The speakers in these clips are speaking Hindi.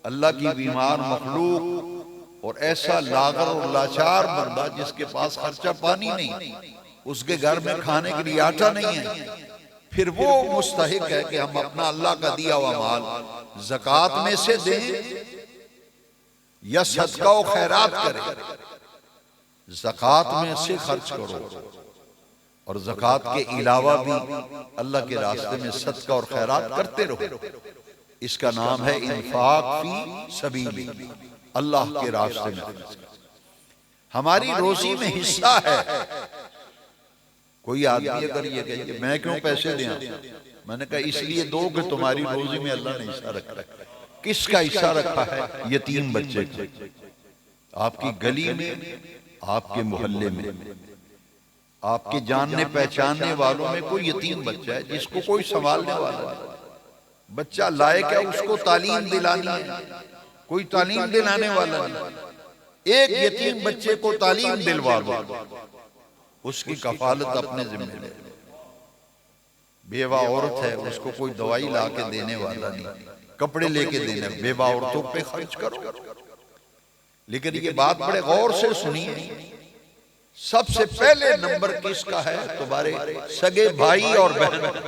अल्लाह की बीमार मखलूक और ऐसा लागर और लाचार बंदा जिसके पास खर्चा पानी नहीं, उसके घर में खाने के लिए आटा नहीं है, फिर वो मुस्तहिक है कि हम अपना अल्लाह का दिया हुआ माल ज़कात में से दें या सदका और खैरात करें। ज़कात में से खर्च करो और ज़कात के अलावा भी अल्लाह के रास्ते में सदका और खैरात करते रहो। इसका नाम है इंफाक फी सबीली, अल्लाह के रास्ते में। हमारी रोजी में हिस्सा है। कोई आदमी अगर ये कहे मैं क्यों पैसे दें, मैंने कहा इसलिए दो कि तुम्हारी रोजी में अल्लाह ने हिस्सा रखा है। किसका हिस्सा रखा है? यतीम बच्चे का। आपकी गली में, आपके मोहल्ले में, आपके जानने पहचानने वालों में कोई यतीम बच्चा है जिसको कोई संभालने वाला है। बच्चा लायक है, उसको तालीम दिलानी है, कोई तालीम दिलाने वाला नहीं। एक यतीम बच्चे को तालीम दिलवा दो, उसकी कफालत अपने जिम्मे ले। बेवा औरत है, उसको कोई दवाई ला के देने वाला नहीं, कपड़े लेके देने, बेवा औरतों पे खर्च करो। लेकिन ये बात बड़े गौर से सुनिए, सबसे पहले नंबर किसका है? तुम्हारे सगे भाई और बहन।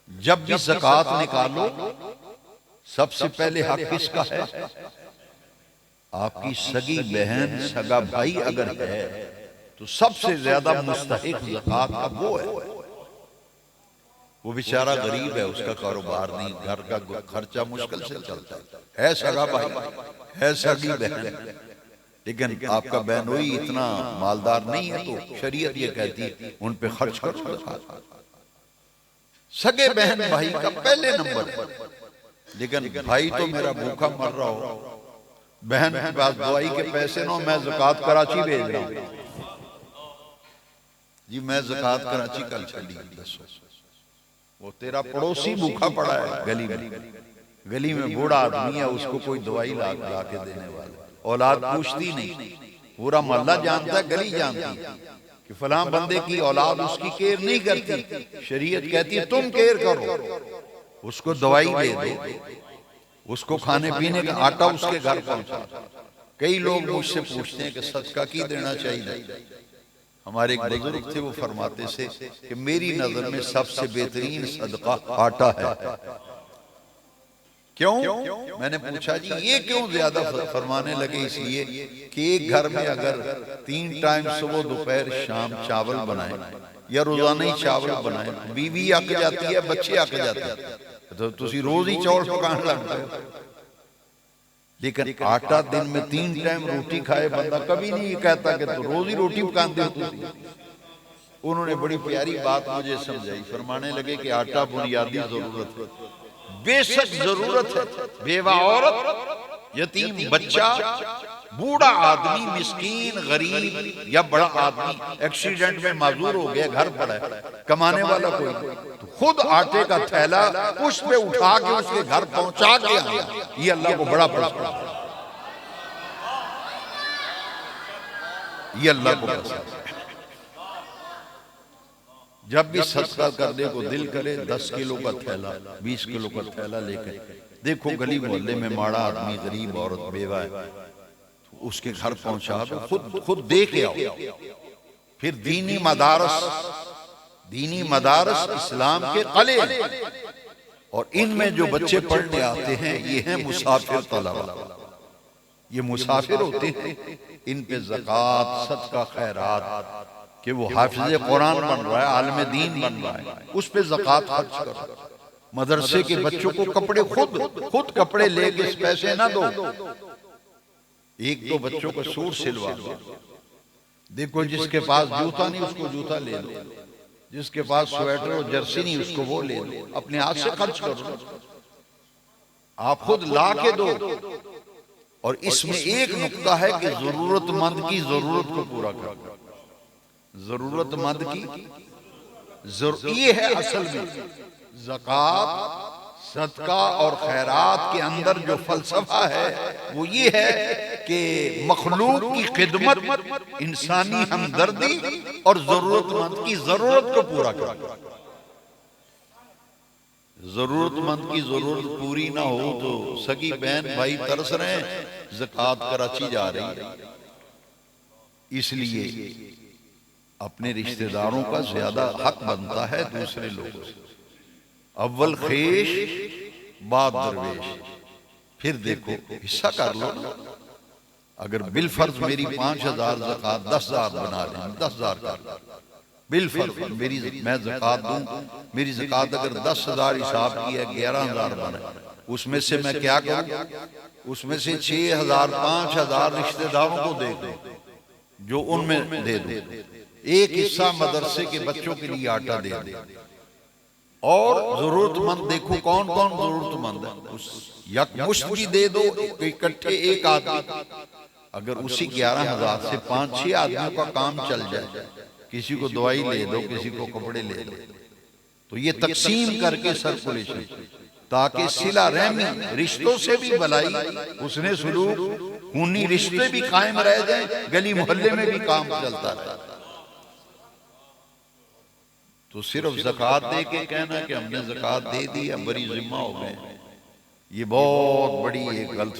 जब भी ज़कात निकालो, सबसे पहले हक किसका है? आपकी सगी बहन, सगा भाई अगर है तो सबसे ज्यादा मुस्तहिक ज़कात का वो है। वो बेचारा गरीब है, उसका कारोबार नहीं, घर का खर्चा मुश्किल से चलता है सगा भाई, है सगी बहन, लेकिन आपका बहनोई इतना मालदार नहीं है, तो शरीयत ये कहती है उन पे खर्च करो। सगे बहन भाई का पहले नंबर। लेकिन भाई तो मेरा भूखा मर रहा हो, बहन के पास दवाई के पैसे ना, मैं ज़कात कराची भेज रहा हूं जी, मैं ज़कात कराची कल चली। वो तेरा पड़ोसी भूखा पड़ा है गली में बूढ़ा आदमी है, उसको कोई दवाई ला के देने वाला, औलाद पूछती नहीं, पूरा मोहल्ला जानता है, गली जानती है कि फलां बंदे की औलाद उसकी केयर नहीं करती। शरीयत कहती है तुम केयर करो, उसको दवाई दे दो, उसको खाने पीने का आटा उसके घर पहुंचा। कई लोग मुझसे पूछते हैं कि सदका की देना चाहिए। हमारे एक बुजुर्ग थे, वो फरमाते थे कि मेरी नजर में सबसे बेहतरीन सदका आटा है। क्यों? मैंने पूछा जी ये क्यों ज्यादा फरमाने लगे? इसलिए कि एक घर में अगर 3 टाइम सुबह दोपहर शाम चावल बनाए या रोजाना ही चावल बनाए, बीवी अक जाती है, बच्चे अक जाते हैं, तो तुसी रोज ही चावल पकाने लगते हो। लेकिन आटा दिन में 3 टाइम रोटी खाए बंदा कभी नहीं कहता कि तो रोज ही रोटी पकाते हो। उन्होंने बड़ी प्यारी बात मुझे समझाई, फरमाने लगे कि आटा बुनियादी जरूरत है, बेशक जरूरत है। बेवा औरत, यतीम बच्चा, बूढ़ा आदमी, मिस्कीन, गरीब या बड़ा आदमी एक्सीडेंट में माजूर हो गया, घर पड़ा है, कमाने वाला कोई, तो खुद आटे का थैला उस पे उठा के उसके घर पहुंचा के आया, ये अल्लाह को बड़ा पसंद है। ये अल्लाह को पसंद है। जब भी सदका करने को दिल करे, 10 किलो का थैला, 20 किलो का थैला लेकर देखो, गली मोहल्ले में माड़ा आदमी, गरीब औरत, बेवा है, तो उसके घर पहुंचा दो, खुद दे के आओ। फिर दीनी मदारस इस्लाम के कले, और इनमें जो बच्चे पढ़ने आते हैं ये हैं मुसाफिर तलबा। ये मुसाफिर होते हैं, इन पे ज़कात, सदका, खैरात, कि वो हाफिज़ कुरान बन रहा है, आलिम दीन बन रहा है, उस पे ज़कात खर्च करो। मदरसे के बच्चों को कपड़े खुद कपड़े लेके पैसे ना दो, 1-2 बच्चों को सूट सिलवा दो। देखो जिसके पास जूता नहीं उसको जूता ले लो, जिसके पास स्वेटर और जर्सी नहीं उसको वो ले लो, अपने हाथ से खर्च करो, आप खुद ला के दो। और इसमें एक नुक्ता है कि जरूरतमंद की जरूरत को पूरा करो। जरूरतमंद की ये है असल में ज़कात, सदका और खैरात के अंदर जो फलसफा है वो ये है कि मखलूक की खिदमत, इंसानी हमदर्दी और जरूरतमंद की जरूरत को पूरा करो। जरूरतमंद की जरूरत पूरी ना हो तो सगी बहन भाई तरस रहे हैं, ज़कात कराची जा रही है। इसलिए अपने रिश्तेदारों का ज्यादा हक बनता है दूसरे लोगों से। अव्वल खेश बाद दरवेश, फिर देखो हिस्सा कर लो ना। अगर बिलफर्ज मेरी 5,000 ज़कात 10,000 बना लें, 10,000 कर बिलफर्ज मेरी मैं ज़कात दूं, मेरी ज़कात अगर 10,000 हिसाब की है 11,000 बने, उसमें से मैं क्या करूं? उसमें से 6,000 5,000 रिश्तेदारों को दे दूं, जो उनमें दे दूं। एक हिस्सा मदरसे के बच्चों के लिए आटा दे दे। और जरूरतमंद देखो कौन कौन जरूरतमंद है, उस यक मुश्त भी दे दो इकट्ठे एक आदमी। अगर उसी 11,000 से 5-6 आदमियों का काम चल जाए, किसी को दवाई ले दो, किसी को कपड़े ले दो, तो ये तकसीम करके सर्कुलेशन, ताकि सिला रहमी, रिश्तों से भी भलाई, उसने सुलूक, खूनी रिश्ते भी कायम रह जाए, गली मोहल्ले में भी काम चलता रहे। तो सिर्फ ज़कात दे के कहना कि हमने ज़कात दे दी, हम बड़ी जिम्मा हो गए, ये बहुत बड़ी एक गलत